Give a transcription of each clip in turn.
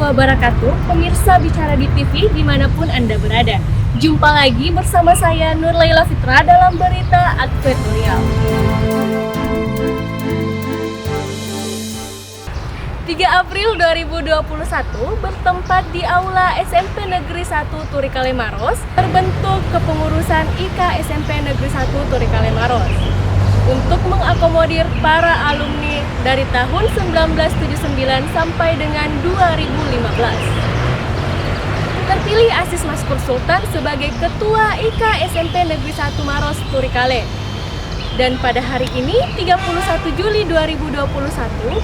wabarakatuh, pemirsa Bicara di TV dimanapun Anda berada. Jumpa lagi bersama saya Nur Laila Fitra dalam berita aktuarial. 3 April 2021 bertempat di Aula SMP Negeri 1 Turikale Maros terbentuk kepengurusan IK SMP Negeri 1 Turikale Maros untuk mengakomodir para alumni dari tahun 1979 sampai dengan 2015. Terpilih Asis Maskur Sultan sebagai Ketua IK SMP Negeri 1 Maros Turikale. Dan pada hari ini, 31 Juli 2021,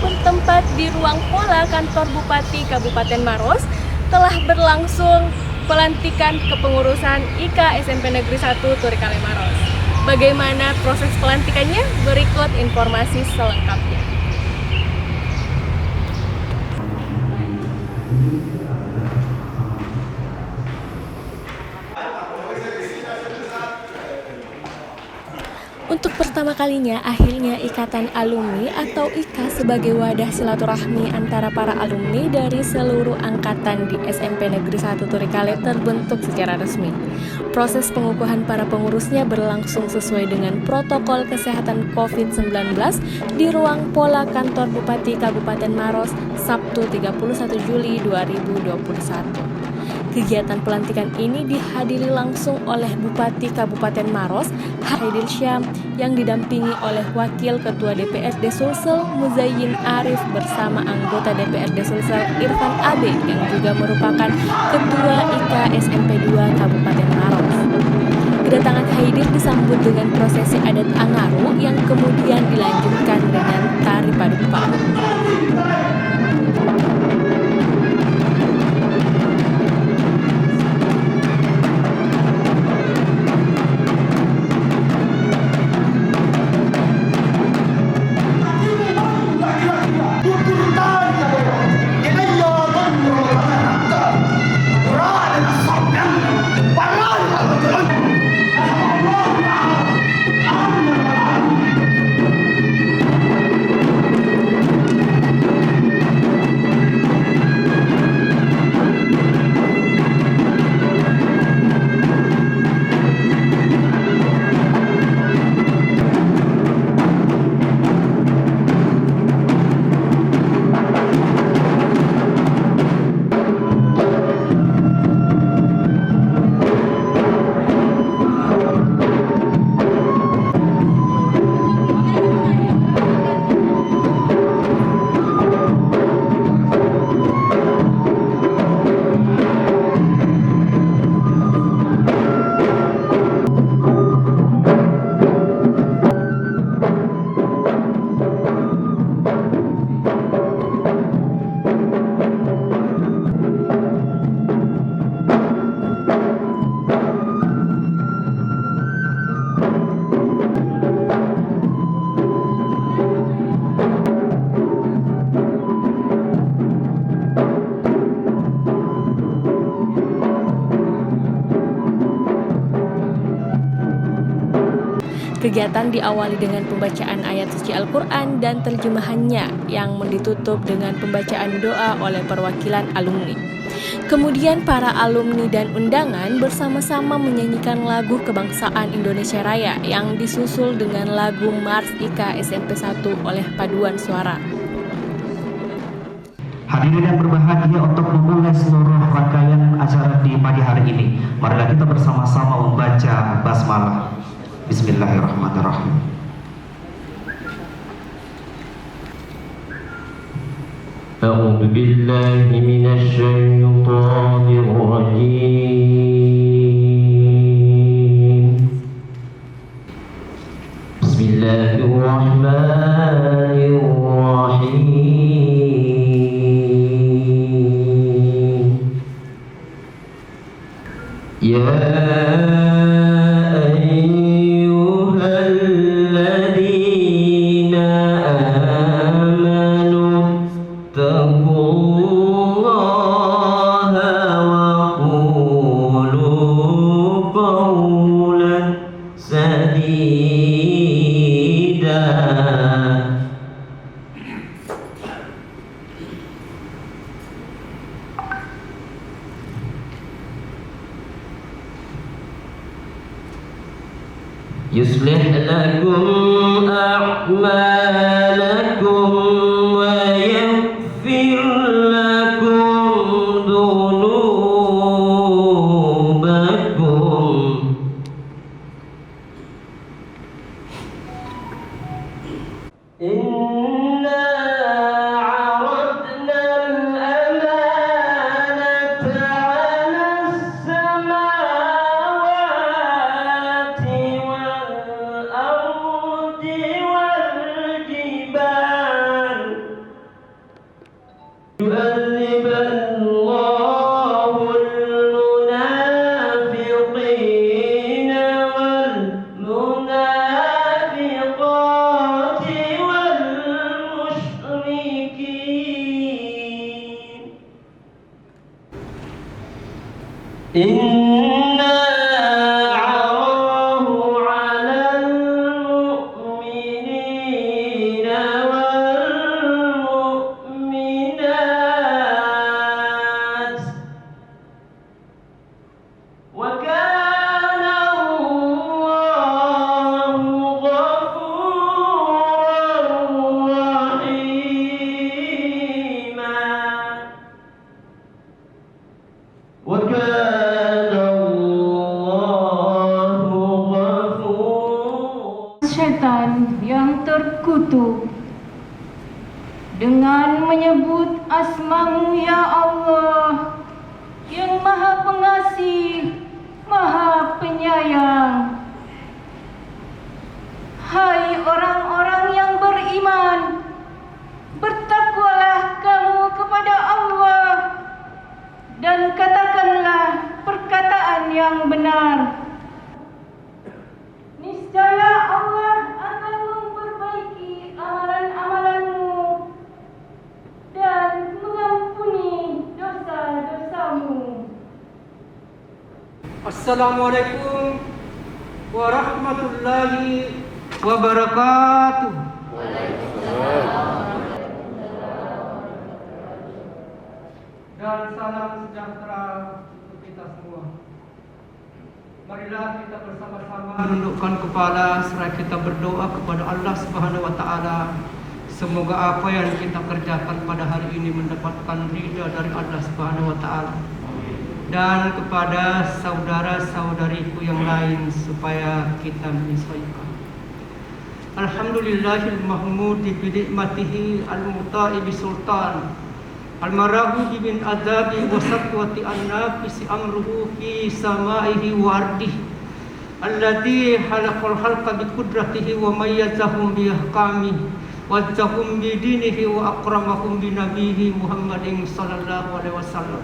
bertempat di ruang pola kantor Bupati Kabupaten Maros, telah berlangsung pelantikan kepengurusan IK SMP Negeri 1 Turikale Maros. Bagaimana proses pelantikannya? Berikut informasi selengkapnya. Untuk pertama kalinya, akhirnya Ikatan Alumni atau IKA sebagai wadah silaturahmi antara para alumni dari seluruh angkatan di SMP Negeri 1 Turikale terbentuk secara resmi. Proses pengukuhan para pengurusnya berlangsung sesuai dengan protokol kesehatan COVID-19 di ruang pola kantor Bupati Kabupaten Maros, Sabtu 31 Juli 2021. Kegiatan pelantikan ini dihadiri langsung oleh Bupati Kabupaten Maros, Haidil Syam, yang didampingi oleh Wakil Ketua DPRD Sulsel, Muzayyin Arif, bersama anggota DPRD Sulsel, Irfan Abe, yang juga merupakan Ketua IK SMP 2 Kabupaten Maros. Kedatangan Haidir disambut dengan prosesi adat Angaru yang kemudian dilanjutkan dengan tari paduka. Kegiatan diawali dengan pembacaan ayat suci Al-Quran dan terjemahannya yang ditutup dengan pembacaan doa oleh perwakilan alumni. Kemudian para alumni dan undangan bersama-sama menyanyikan lagu kebangsaan Indonesia Raya yang disusul dengan lagu Mars IK SMP 1 oleh paduan suara. Hadirin yang berbahagia, untuk memulai seluruh rangkaian acara di pagi hari ini, marilah kita bersama-sama membaca basmalah. Bismillahirrahmanirrahim. A'udzu billahi minasy syaithanir rajim. Bismillahirrahmanirrahim. Ya يصلح لكم أعمالكم ويغفر لكم ذنوبكم إنا عرضنا الأمانة على السماوات والأرض والجبال يؤذب الله المنافقين والمنافقات والمشركين إنا عرضه على المؤمنين والمؤمنات وكان الله غفورا رحيما وكان الله غفورا. Syaitan yang terkutuk dengan menyebut asma-Mu ya Allah yang Maha Pengasih, Maha Penyayang. Hai orang-orang yang beriman, bertakwalah kamu kepada Allah dan katakanlah perkataan yang benar. Niscaya Allah akan memperbaiki amalan-amalanmu dan mengampuni dosa-dosamu. Assalamualaikum warahmatullahi wabarakatuh. Dan salam sejahtera untuk kita semua. Marilah kita bersama-sama menundukkan kepala seraya kita berdoa kepada Allah Subhanahu wa taala. Semoga apa yang kita kerjakan pada hari ini mendapatkan ridha dari Allah Subhanahu wa taala. Dan kepada saudara-saudariku yang lain supaya kita menyesuaikan. Alhamdulillahil mahmudi bi nikmatihi al-muta'i bi sultan. Al-marahu min adabi wa saqwati an-nafisi amruhu fi samaihi wa ardihi. Alladhi halaqal khalqa bi qudratihi wa mayyazahum bi ahkamihi wajjahum bi dinihi wa akramahum bi nabiyhi Muhammadin sallallahu alaihi wasallam.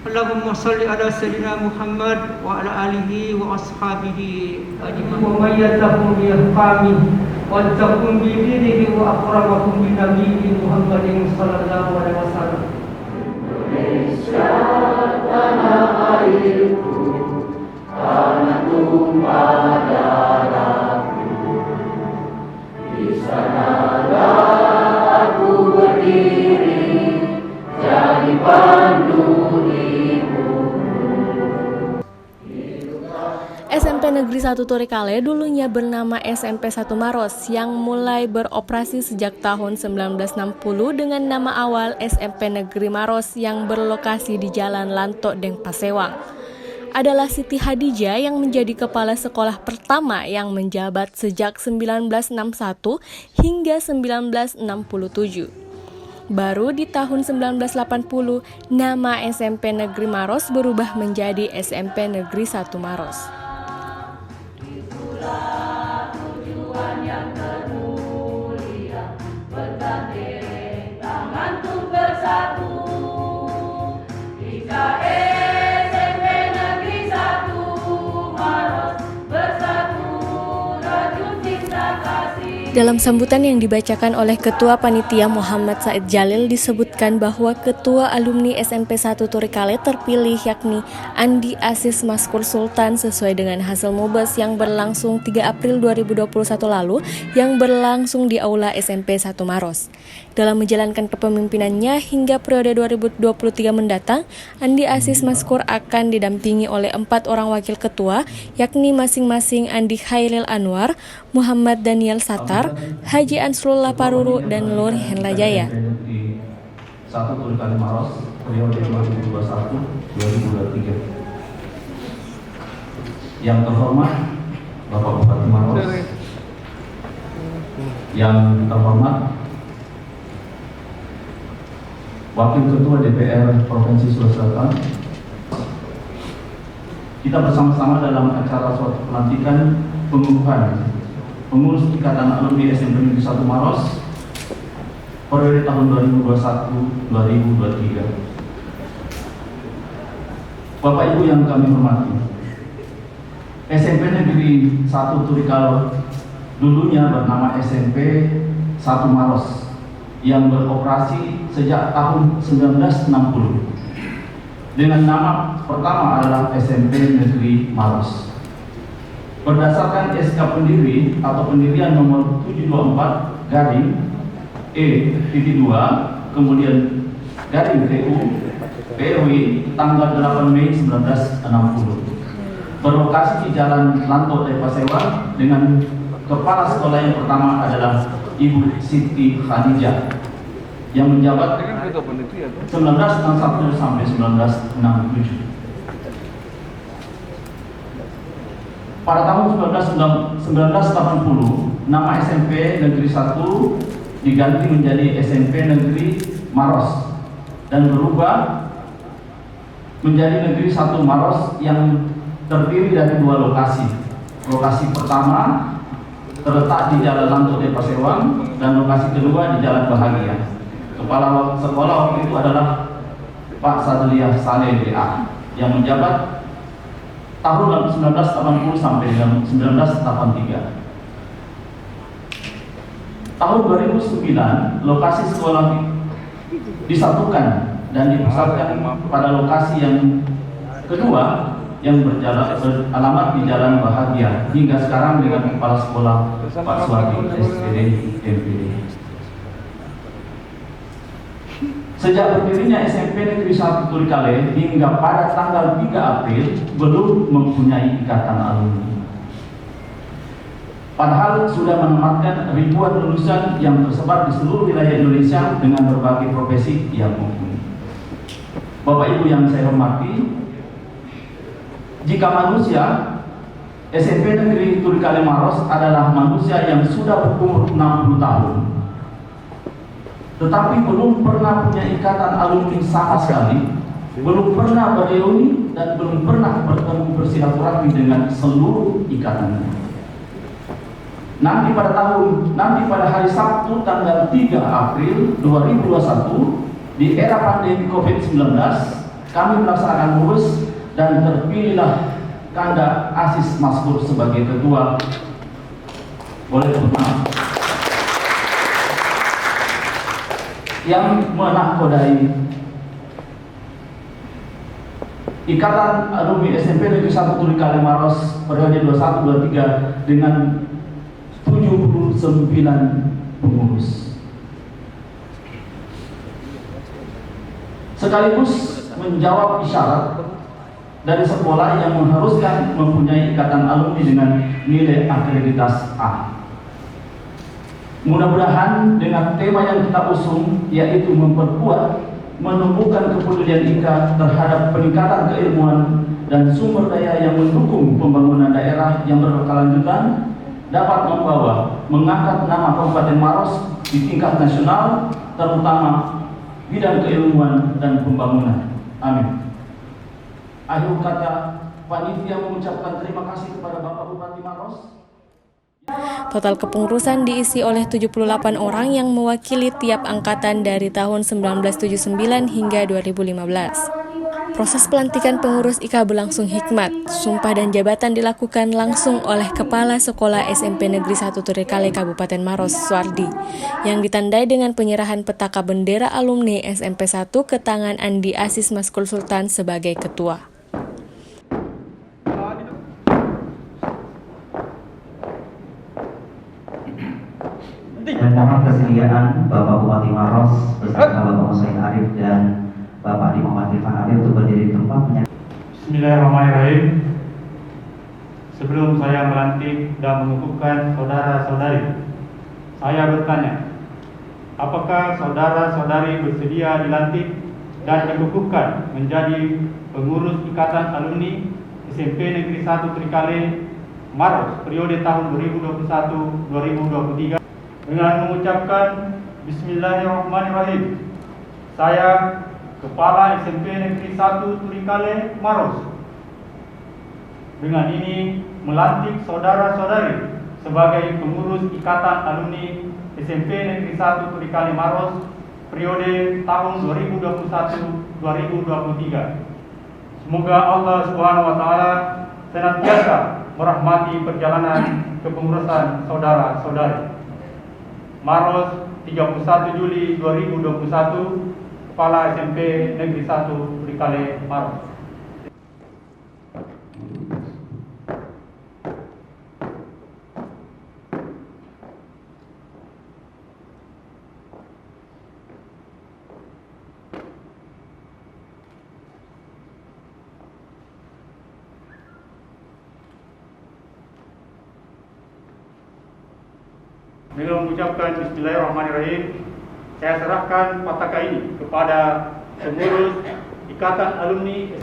Allahumma salli ala sayyidina Muhammad wa ala alihi wa ashabihi ajma'in wa mayyazahum bi ahkamihi wajjahum bi dinihi wa akramahum bi nabiyhi Muhammadin sallallahu alaihi wasallam. Indonesia tanah airku, tanah tumpah darahku, di sanalah aku berdiri jadi pandu. SMP Negeri 1 Turikale dulunya bernama SMP 1 Maros yang mulai beroperasi sejak tahun 1960 dengan nama awal SMP Negeri Maros yang berlokasi di Jalan Lanto Deng Pasewang. Adalah Siti Hadijah yang menjadi kepala sekolah pertama yang menjabat sejak 1961 hingga 1967. Baru di tahun 1980, nama SMP Negeri Maros berubah menjadi SMP Negeri 1 Maros. Tujuan yang termulia, bergandeng tangan untuk bersatu. Jika SMP Negeri 1 Maros bersatu, rajut cinta kasih. Dalam sambutan yang dibacakan oleh Ketua Panitia Muhammad Said Jalil disebutkan bahwa Ketua Alumni SMP 1 Turikale terpilih yakni Andi Aziz Maskur Sultan sesuai dengan hasil Mubes yang berlangsung 3 April 2021 lalu yang berlangsung di Aula SMP 1 Maros. Dalam menjalankan kepemimpinannya hingga periode 2023 mendatang, Andi Aziz Maskur akan didampingi oleh 4 orang wakil ketua yakni masing-masing Andi Khairil Anwar, Muhammad Daniel Satar, Haji Ansrullah Paruru, dan Lur Henlajaya. Satu Turikale Maros periode 2021-2023. Yang terhormat Bapak Bupati Maros, yang terhormat Wakil Ketua DPR Provinsi Sulawesi Selatan, kita bersama-sama dalam acara suatu pelantikan pengukuhan pengurus Ikatan Alumni SMP Negeri 1 Maros periode tahun 2021-2023. Bapak Ibu yang kami hormati, SMP Negeri 1 Turikale dulunya bernama SMP 1 Maros yang beroperasi sejak tahun 1960 dengan nama pertama adalah SMP Negeri Maros. Berdasarkan SK pendiri atau pendirian nomor 724 garing E.2 kemudian garing TU POI tanggal 8 Mei 1960 berlokasi di Jalan Lanto Depasewa dengan kepala sekolah yang pertama adalah Ibu Siti Khadijah yang menjabat 1961 sampai 1967. Pada tahun 1980, nama SMP Negeri 1 diganti menjadi SMP Negeri Maros dan berubah menjadi Negeri 1 Maros yang terdiri dari 2 lokasi. Lokasi pertama terletak di Jalan Lanto Depasewang dan lokasi kedua di Jalan Bahagia. Kepala sekolah waktu itu adalah Pak Sadliah Saleh BA yang menjabat tahun 1980 sampai dengan 1983. Tahun 2009, lokasi sekolah disatukan dan dipusatkan pada lokasi yang kedua yang beralamat di Jalan Bahagia hingga sekarang dengan kepala sekolah Pak Suwadi SPD MPD. Sejak berdirinya SMP Negeri 1 Turikale hingga pada tanggal 3 April belum mempunyai ikatan alumni. Padahal sudah menempatkan ribuan lulusan yang tersebar di seluruh wilayah Indonesia dengan berbagai profesi yang mumpuni. Bapak Ibu yang saya hormati, jika manusia, SMP Negeri Turikale Maros adalah manusia yang sudah berumur 60 tahun. Tetapi belum pernah punya ikatan alumni sama sekali, belum pernah bereuni dan belum pernah bertemu bersilaturahmi dengan seluruh ikatannya. Nanti pada hari Sabtu tanggal 3 April 2021 di era pandemi COVID-19 kami melaksanakan Mubes dan terpilihlah Kanda Aziz Maskur sebagai ketua. Boleh bermaaf. Yang menahkodai Ikatan Alumni SMP Negeri 1 Turikale Maros periode 21-23 dengan 79 pengurus. Sekaligus menjawab isyarat dari sekolah yang mengharuskan mempunyai ikatan alumni dengan nilai akreditas A. Mudah-mudahan dengan tema yang kita usung, yaitu memperkuat, menumbuhkan kepedulian IKA terhadap peningkatan keilmuan dan sumber daya yang mendukung pembangunan daerah yang berkelanjutan, dapat membawa mengangkat nama Kabupaten Maros di tingkat nasional, terutama bidang keilmuan dan pembangunan. Amin. Akhir kata, panitia mengucapkan terima kasih kepada Bapak Bupati Maros. Total kepengurusan diisi oleh 78 orang yang mewakili tiap angkatan dari tahun 1979 hingga 2015. Proses pelantikan pengurus IKA berlangsung hikmat. Sumpah dan jabatan dilakukan langsung oleh Kepala Sekolah SMP Negeri 1 Turikale Kabupaten Maros, Suardi, yang ditandai dengan penyerahan petaka bendera alumni SMP 1 ke tangan Andi Asis Maskul Sultan sebagai ketua. Dan mohon kesediaan Bapak Bupati Maros beserta Bapak Musain Arif dan Bapak Adi Muhammad Irfan Ali untuk berdiri di tempat. Bismillahirrahmanirrahim. Sebelum saya melantik dan mengukuhkan saudara-saudari, saya bertanya, apakah saudara-saudari bersedia dilantik dan dikukuhkan menjadi pengurus Ikatan Alumni SMP Negeri 1 Turikale Maros periode tahun 2021-2023 dengan mengucapkan Bismillahirrahmanirrahim. Saya Kepala SMP Negeri 1 Turikale Maros dengan ini melantik saudara-saudari sebagai pengurus Ikatan Alumni SMP Negeri 1 Turikale Maros periode tahun 2021-2023. Semoga Allah Subhanahu wa taala senantiasa merahmati perjalanan kepengurusan saudara-saudari. Maros 31 Juli 2021, Kepala SMP Negeri 1 Turikale Maros. Dengan mengucapkan Bismillahirrahmanirrahim, saya serahkan petaka ini kepada pengurus Ikatan Alumni.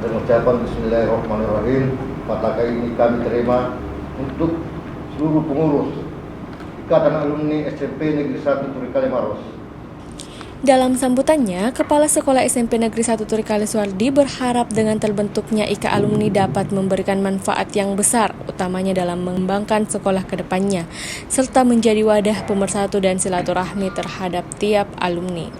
Dengan ucapan Bismillahirrahmanirrahim, petaka ini kami terima untuk seluruh pengurus Ikatan Alumni SMP Negeri 1 Turikale Maros. Dalam sambutannya, Kepala Sekolah SMP Negeri 1 Turikale Suardi berharap dengan terbentuknya IKA Alumni dapat memberikan manfaat yang besar, utamanya dalam mengembangkan sekolah ke depannya, serta menjadi wadah pemersatu dan silaturahmi terhadap tiap alumni.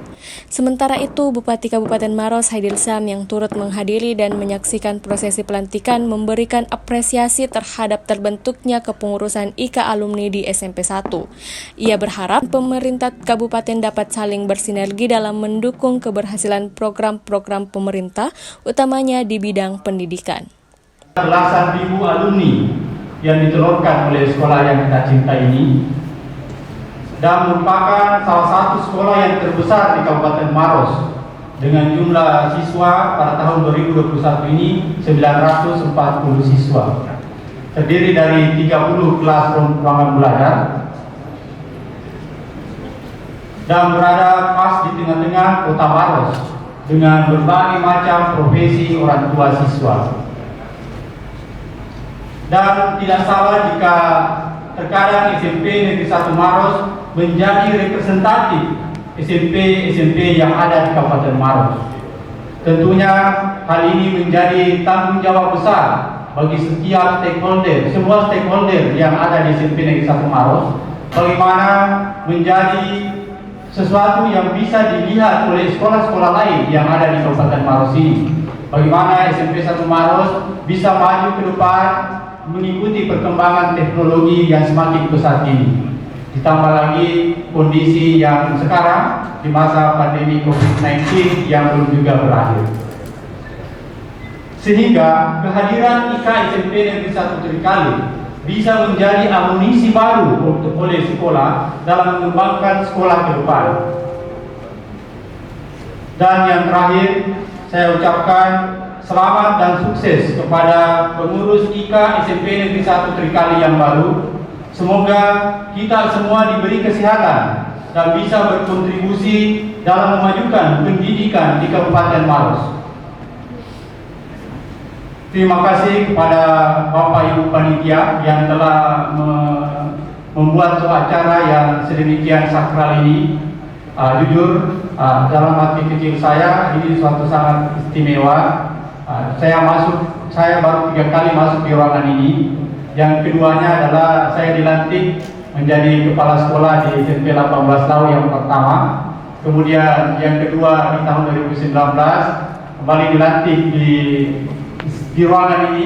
Sementara itu, Bupati Kabupaten Maros Haidil Sam yang turut menghadiri dan menyaksikan prosesi pelantikan memberikan apresiasi terhadap terbentuknya kepengurusan IKA Alumni di SMP 1. Ia berharap pemerintah kabupaten dapat saling bersinergi dalam mendukung keberhasilan program-program pemerintah, utamanya di bidang pendidikan. Belasan ribu alumni yang ditelurkan oleh sekolah yang kita cintai ini dan merupakan salah satu sekolah yang terbesar di Kabupaten Maros dengan jumlah siswa pada tahun 2021 ini 940 siswa, terdiri dari 30 kelas ruangan belajar dan berada pas di tengah-tengah kota Maros dengan berbagai macam profesi orang tua siswa. Dan tidak salah jika terkadang SMP Negeri 1 Maros menjadi representatif SMP yang ada di Kabupaten Maros. Tentunya hal ini menjadi tanggung jawab besar bagi setiap stakeholder, semua stakeholder yang ada di SMP Negeri 1 Maros, bagaimana menjadi sesuatu yang bisa dilihat oleh sekolah-sekolah lain yang ada di Kabupaten Maros ini. Bagaimana SMP 1 Maros bisa maju ke depan mengikuti perkembangan teknologi yang semakin pesat ini. Ditambah lagi kondisi yang sekarang di masa pandemi COVID-19 yang belum juga berakhir. Sehingga kehadiran IKA SMP Negeri 1 Turikale bisa menjadi amunisi baru untuk oleh sekolah dalam mengembangkan sekolah ke depan. Dan yang terakhir, saya ucapkan selamat dan sukses kepada pengurus IKA SMP Negeri 1 Turikale yang baru. Semoga kita semua diberi kesehatan dan bisa berkontribusi dalam memajukan pendidikan di Kabupaten Maros. Terima kasih kepada Bapak Ibu Panitia yang telah membuat suatu acara yang sedemikian sakral ini. Jujur, dalam hati kecil saya ini suatu sangat istimewa. Saya baru 3 kali masuk di ruangan ini. Yang keduanya adalah saya dilantik menjadi kepala sekolah di SMP 18 tahun yang pertama. Kemudian yang kedua di tahun 2019 kembali dilantik di ruangan ini,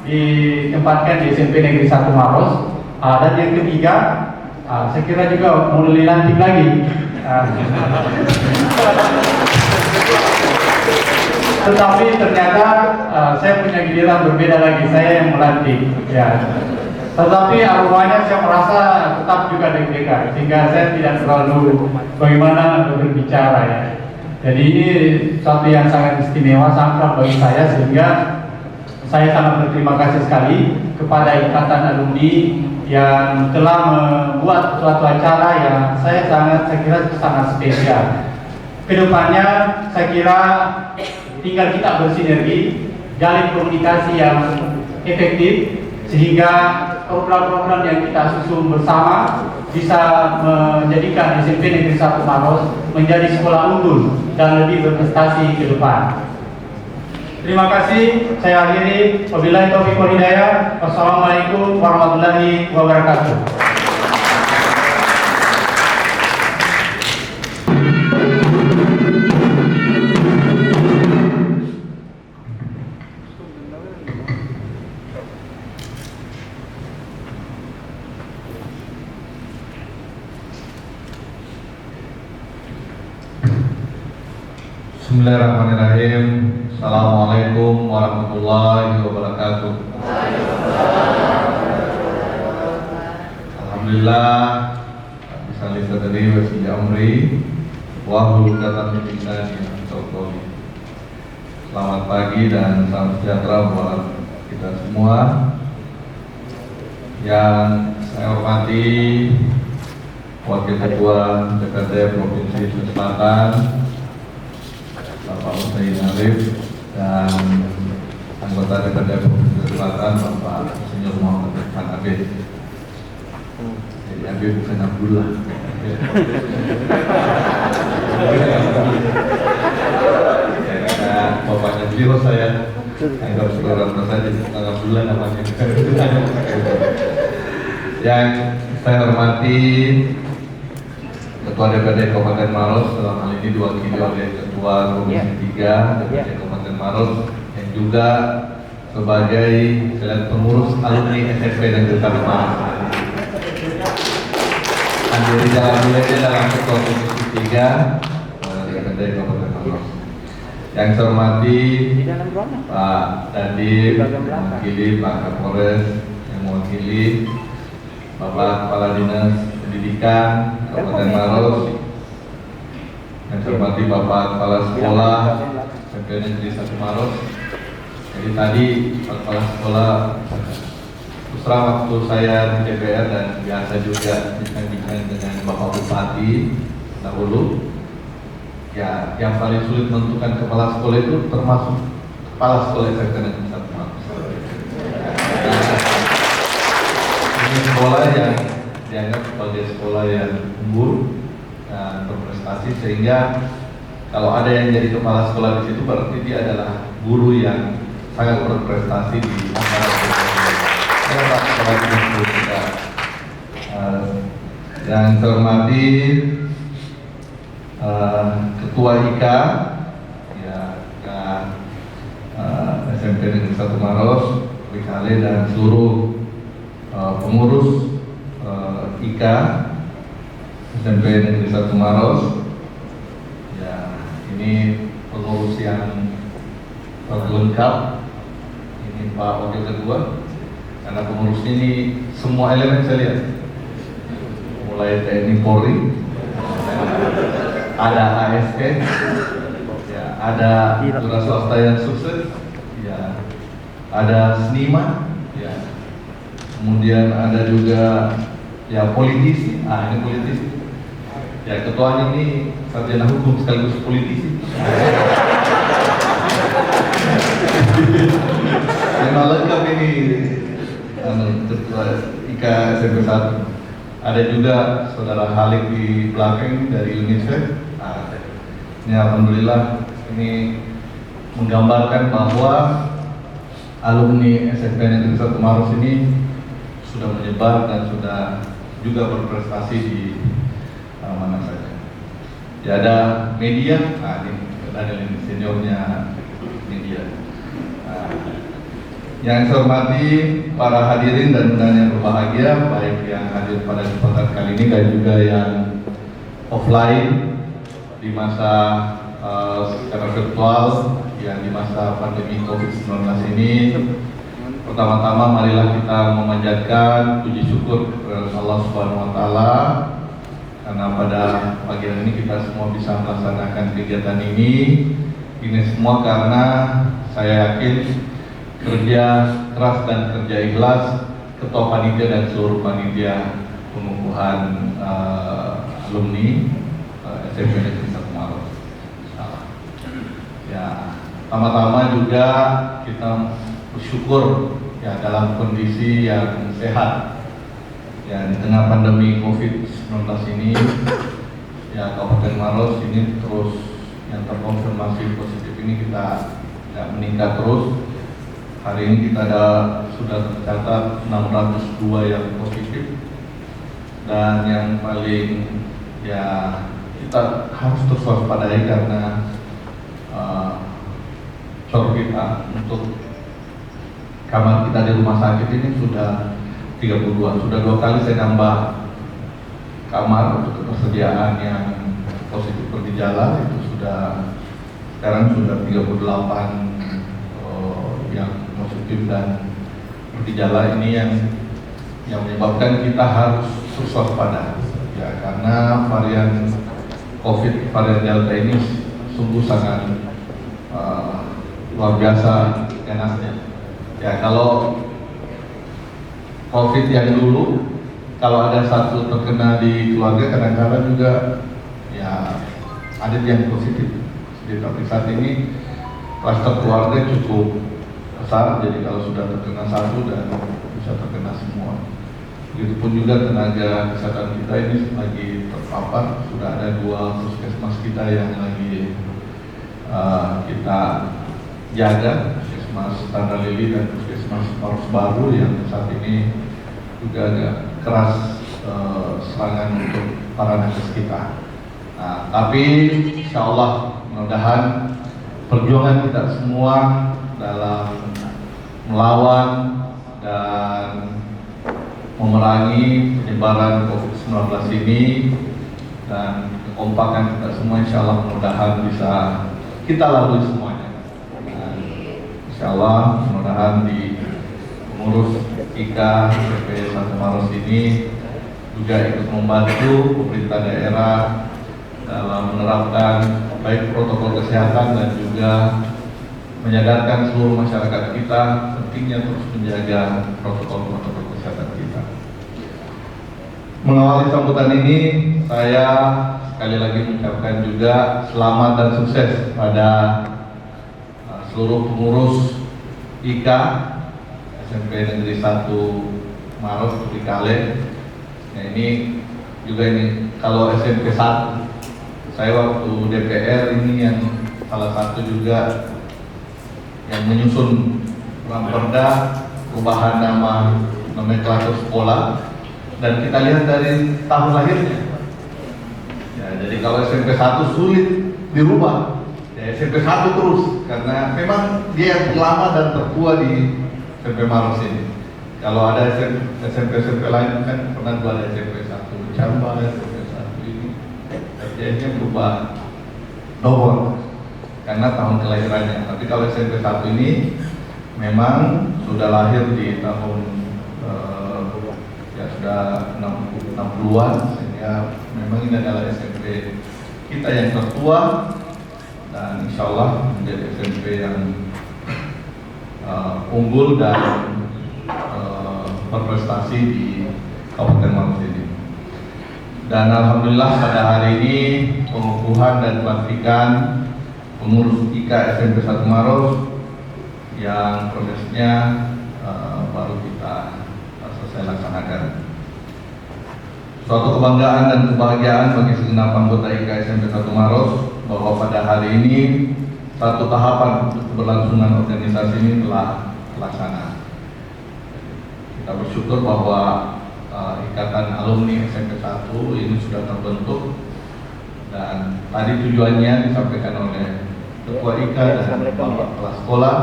ditempatkan di SMP Negeri 1 Maros. Dan yang ketiga, saya kira juga mau dilantik lagi. Tetapi ternyata saya punya giliran berbeda lagi, saya yang melantik. Ya. Tetapi aromanya saya merasa tetap juga deg-degan, sehingga saya tidak terlalu bagaimana berbicara ya. Jadi ini suatu yang sangat istimewa, sakral bagi saya, sehingga saya sangat berterima kasih sekali kepada Ikatan Alumni yang telah membuat suatu acara yang saya kira sangat spesial. Kedepannya saya kira tinggal kita bersinergi, jalin komunikasi yang efektif, sehingga program-program yang kita susun bersama bisa menjadikan SMP Negeri 1 Maros menjadi sekolah unggul dan lebih berprestasi ke depan. Terima kasih, saya akhiri. Wabillahi taufiq wal hidayah. Wassalamualaikum warahmatullahi wabarakatuh. Bismillahirrahmanirrahim. Assalamualaikum warahmatullahi wabarakatuh. Alhamdulillah bisa lisadari wa fi amri wa hulukatan min lisani yafqahu. Selamat pagi dan salam sejahtera buat kita semua. Yang saya hormati Wakil Ketua DPRD Provinsi Sulawesi Selatan Bapak Husain Arif dan anggota DPRD Provinsi Selatan Bapak Insinyur Muhammad Irfan Abid. Jadi Abid bukan Abdullah. Karena bapaknya beliau saya anggap saudara saja, bukan Abdullah namanya. Yang saya hormati Ketua DPRD Kabupaten Maros, dalam hal ini diwakili oleh Ketua Komisi 3 DPRD Kabupaten Maros, yang juga sebagai pengurus alumni SMP Negeri 1 Maros. Andiri Jalan Milenya dalam Ketua Komisi 3 DPRD Kabupaten Maros. Yang saya hormati Pak Dandim, yang mewakili Pak Kapolres, yang mewakili Bapak Kepala Dinas Pendidikan Kabupaten Maros, yang saya hormati Bapak Kepala Sekolah SMP Negeri 1 Maros. Jadi tadi Pak Kepala Sekolah terus waktu saya di DPR dan biasa juga bincang-bincang dengan Bapak Bupati dahulu. Ya, yang paling sulit menentukan kepala sekolah itu termasuk kepala sekolah SMP Negeri 1 Maros. Ini sekolah yang dianggap sebagai sekolah yang unggul dan berprestasi, sehingga kalau ada yang jadi kepala sekolah di situ berarti dia adalah guru yang sangat berprestasi di antara sekolah kita. Yang terhormati Ketua IKA ya, SMP Negeri 1 Maros, Wikale, dan seluruh pengurus IKA SMP Negeri 1 Maros. Ya, ini pengurus yang lengkap. Ini Pak Wakil Ketua, karena pengurus ini semua elemen saya lihat, mulai TNI Polri, ada ASN, ya, ada wira swasta yang sukses, ya, ada seniman, ya, kemudian ada juga ya politisi. Ini politisi. Ya, ketuanya ini sarjana hukum sekaligus politisi. Memang lengkap ini Ketua IKA SMP 1. Ada juga Saudara Halik di belakang dari UNICEF. Ini alhamdulillah ini menggambarkan bahwa alumni SMP Negeri 1 Maros ini sudah menyebar dan sudah juga berprestasi di mana saja. Ya, ada media, ini Daniel ini seniornya media. Yang saya hormati para hadirin dan undangan yang berbahagia, baik yang hadir pada kesempatan kali ini dan juga yang offline di masa secara virtual, yang di masa pandemi COVID-19 ini. Pertama-tama marilah kita memanjatkan puji syukur kepada Allah Subhanahu wa taala karena pada pagi hari ini kita semua bisa melaksanakan kegiatan ini. Ini semua karena saya yakin kerja keras dan kerja ikhlas Ketua Panitia dan seluruh panitia pengukuhan alumni SMP Negeri 1 Maros. Ya, pertama-tama juga kita bersyukur ya dalam kondisi yang sehat ya di tengah pandemi COVID-19 ini ya Kabupaten Maros ini terus yang terkonfirmasi positif ini kita meningkat terus. Hari ini kita sudah tercatat 602 yang positif, dan yang paling ya kita harus terus waspadai karena cor kita untuk kamar kita di rumah sakit ini sudah 32. Sudah 2 kali saya nambah kamar untuk ketersediaan yang positif bergejala, itu sekarang sudah 38 yang positif dan bergejala. Ini yang menyebabkan kita harus terus waspada ya, karena varian COVID varian Delta ini sungguh sangat luar biasa ganasnya. Ya, kalau COVID yang dulu, kalau ada satu terkena di keluarga kadang-kadang juga ya ada yang positif. Tapi saat ini kluster keluarga cukup besar, jadi kalau sudah terkena satu dan bisa terkena semua. Begitupun juga tenaga kesehatan kita ini lagi terpapar. Sudah ada 2 puskesmas kita yang lagi kita jaga, Puskesmas Tanda Lili dan Puskesmas Maros Baru yang saat ini juga agak keras serangan untuk para nakes kita. Nah, tapi insya Allah mudah-mudahan perjuangan kita semua dalam melawan dan memerangi penyebaran COVID-19 ini dan kekompakan kita semua insya Allah mudah-mudahan bisa kita lalui semuanya. Dan insya Allah mudah-mudahan di pengurus IKA SMP 1 Maros ini juga ikut membantu pemerintah daerah dalam menerapkan baik protokol kesehatan dan juga menyadarkan seluruh masyarakat kita pentingnya terus menjaga protokol kesehatan kita. Mengawali sambutan ini, saya sekali lagi mengucapkan juga selamat dan sukses pada seluruh pengurus IKA SMP Negeri 1 Maros Trikale. Nah, ini juga kalau SMP 1, saya waktu DPR ini yang salah satu juga yang menyusun Perda perubahan nama nomenklatur sekolah, dan kita lihat dari tahun lahirnya. Ya, jadi kalau SMP 1 sulit dirubah, ya SMP 1 terus karena memang dia yang lama dan tertua di SMP Maros ini. Kalau ada SMP lain kan pernah ada SMP 1 Camba, SMP 1 ini, tapi berubah nomor karena tahun kelahirannya. Tapi kalau SMP 1 ini memang sudah lahir di tahun ya sudah 60-an, sehingga memang ini adalah SMP kita yang tertua dan insya Allah menjadi SMP yang unggul dan berprestasi di Kabupaten Maros ini. Dan alhamdulillah pada hari ini pengukuhan dan pelantikan pengurus IKA SMP 1 Maros yang prosesnya baru kita selesai laksanakan. Suatu kebanggaan dan kebahagiaan bagi segenap anggota IKA SMP 1 Maros bahwa pada hari ini satu tahapan untuk keberlangsungan organisasi ini telah terlaksana. Kita bersyukur bahwa Ikatan Alumni SMP 1 ini sudah terbentuk, dan tadi tujuannya disampaikan oleh Ketua IKA dan Bapak Kepala Sekolah.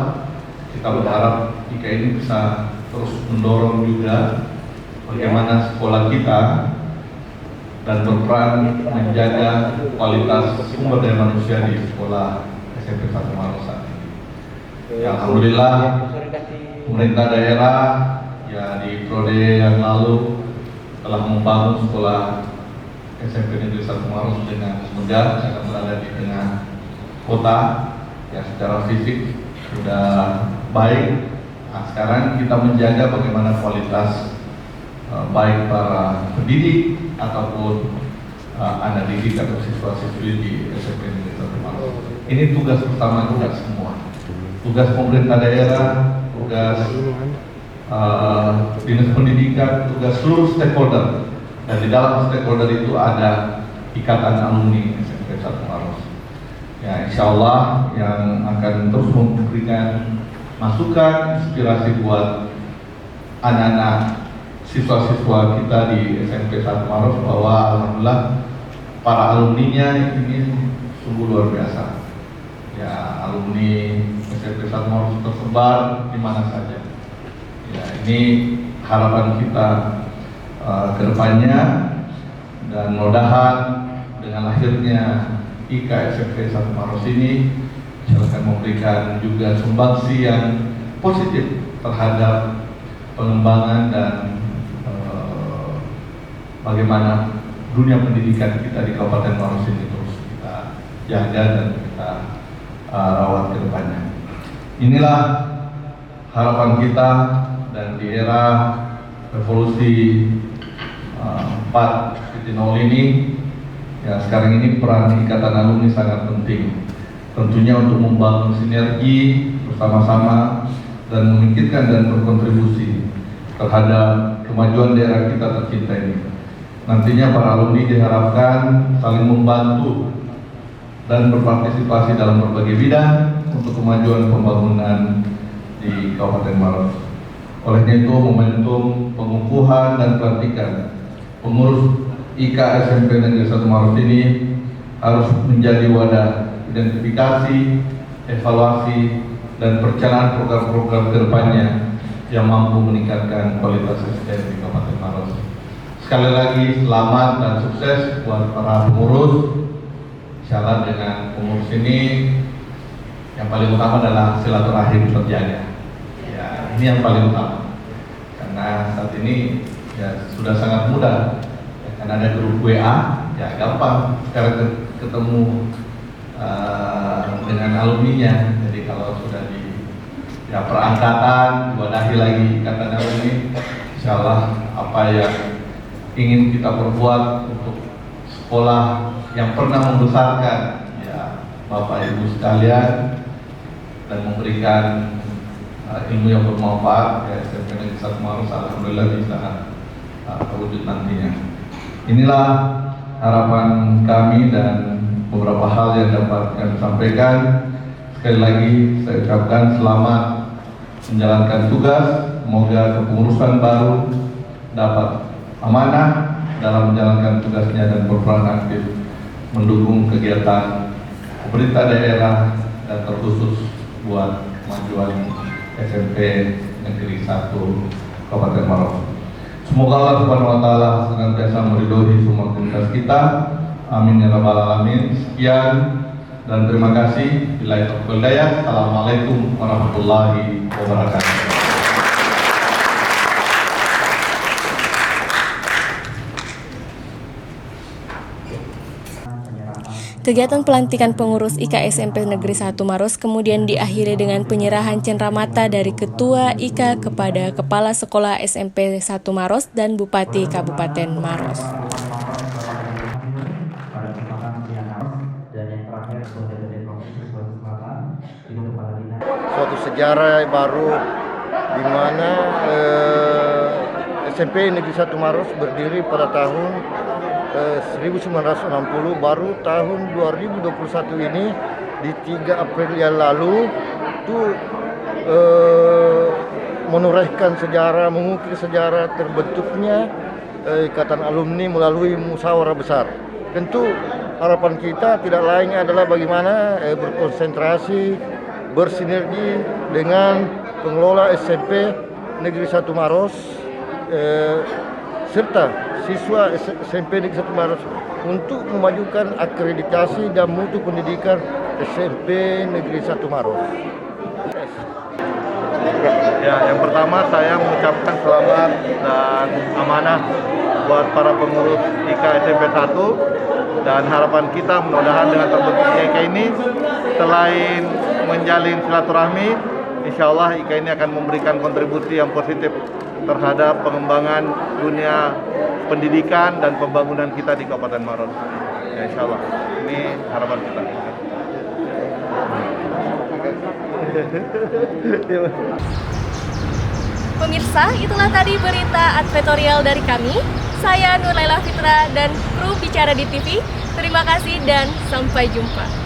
Kita berharap IKA ini bisa terus mendorong juga bagaimana sekolah kita dan berperan menjaga kualitas sumber daya manusia di sekolah SMP 1 Maros saat ini. Ya, alhamdulillah pemerintah daerah ya di periode yang lalu telah membangun sekolah SMP Negeri 1 Maros dengan megah, yang berada di tengah kota, ya secara fisik sudah baik. Nah, sekarang kita menjaga bagaimana kualitas baik para pendidik ataupun anak didik atau siswa-siswi di SMP Negeri 1 Maros. Ini tugas utama kita semua, tugas pemerintah daerah, tugas dinas pendidikan, tugas seluruh stakeholder. Dan di dalam stakeholder itu ada ikatan alumni SMP 1 Maros. Ya, insya Allah yang akan terus memberikan masukan, inspirasi buat anak-anak siswa-siswa kita di SMP 1 Maros, bahwa alhamdulillah para alumninya ini sungguh luar biasa. Ya, alumni SMP 1 Maros tersebar di mana saja. Ya, ini harapan kita ke depannya, dan mudah-mudahan dengan lahirnya IKA SMP 1 Maros ini akan memberikan juga sumbangsi yang positif terhadap pengembangan dan bagaimana dunia pendidikan kita di Kabupaten Maros ini terus kita jaga dan kita rawat ke depannya. Inilah harapan kita, dan di era revolusi 4.0 ini, ya sekarang ini peran ikatan alumni sangat penting. Tentunya untuk membangun sinergi bersama-sama dan memikirkan dan berkontribusi terhadap kemajuan daerah kita tercinta ini. Nantinya para alumni diharapkan saling membantu dan berpartisipasi dalam berbagai bidang untuk kemajuan pembangunan di Kabupaten Maros. Olehnya itu, momentum pengukuhan dan pelantikan pengurus IKA SMP Negeri 1 Maros ini harus menjadi wadah identifikasi, evaluasi, dan perencanaan program-program kedepannya yang mampu meningkatkan kualitas SDM di Kabupaten Maros. Sekali lagi selamat dan sukses buat para pengurus. Insyaallah dengan pengurus ini yang paling utama adalah silaturahim terjaga. Ya, ini yang paling utama. Karena saat ini ya sudah sangat mudah. Ya, karena ada grup WA, ya gampang sekarang ketemu dengan alumninya. Jadi kalau sudah di perangkatan, diwadahi lagi ikatan alumni, insyaallah apa yang ingin kita perbuat untuk sekolah yang pernah membesarkan ya Bapak Ibu sekalian dan memberikan ilmu yang bermanfaat, ya SMP Negeri 1 Maros alhamdulillah bisa terwujud nantinya. Inilah harapan kami dan beberapa hal yang dapat kami sampaikan. Sekali lagi saya ucapkan selamat menjalankan tugas. Semoga kepengurusan baru dapat amanah dalam menjalankan tugasnya dan berperan aktif mendukung kegiatan pemerintah daerah dan terkhusus buat kemajuan SMP Negeri 1 Kabupaten Maros. Semoga Allah Subhanahu wa taala senantiasa meridhoi semua aktivitas kita. Amin ya rabbal alamin. Sekian dan terima kasih. Billahi taufiq wal hidayah. Assalamualaikum warahmatullahi wabarakatuh. Kegiatan pelantikan pengurus IKA SMP Negeri 1 Maros kemudian diakhiri dengan penyerahan cenderamata dari Ketua IKA kepada Kepala Sekolah SMP 1 Maros dan Bupati Kabupaten Maros. Suatu sejarah baru di mana SMP Negeri 1 Maros berdiri pada tahun 1960, baru tahun 2021 ini di 3 April yang lalu itu menorehkan sejarah, mengukir sejarah terbentuknya ikatan alumni melalui musyawarah besar. Tentu harapan kita tidak lain adalah bagaimana berkonsentrasi, bersinergi dengan pengelola SMP Negeri 1 Maros serta siswa SMP Negeri 1 Maros untuk memajukan akreditasi dan mutu pendidikan SMP Negeri 1 Maros. Ya, yang pertama saya mengucapkan selamat dan amanah buat para pengurus IK SMP 1, dan harapan kita mudah-mudahan dengan terbentuknya IK ini selain menjalin silaturahmi, insya Allah IK ini akan memberikan kontribusi yang positif terhadap pengembangan dunia pendidikan dan pembangunan kita di Kabupaten Maros. Ya, insya Allah ini harapan kita. Pemirsa, itulah tadi berita advertorial dari kami. Saya Nur Laila Fitra dan kru Bicara di TV. Terima kasih dan sampai jumpa.